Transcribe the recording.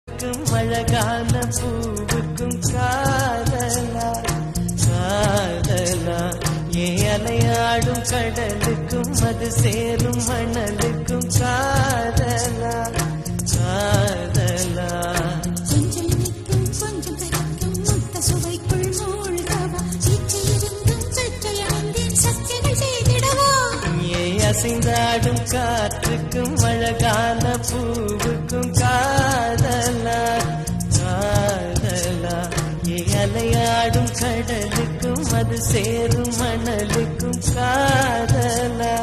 அழகான பூவுக்கும் காதலா காதலா அலையாடும் கடலுக்கும் அது சேரும் மணலுக்கும் காதலா காதலா கொஞ்சம் நிற்கும் கொஞ்சம் கரைக்கும் முத்த சுவைக்குள் மூழ்கவா இச்சையிருந்தும் சற்றையடைந்தேன் சக்திகள் செய்திடவா அசைந்தாடும் காற்றுக்கும் அழகான பூவுக்கும் காதலா காதலா அலையாடும் கடலுக்கும் அது சேரும் மணலுக்கும் காதலா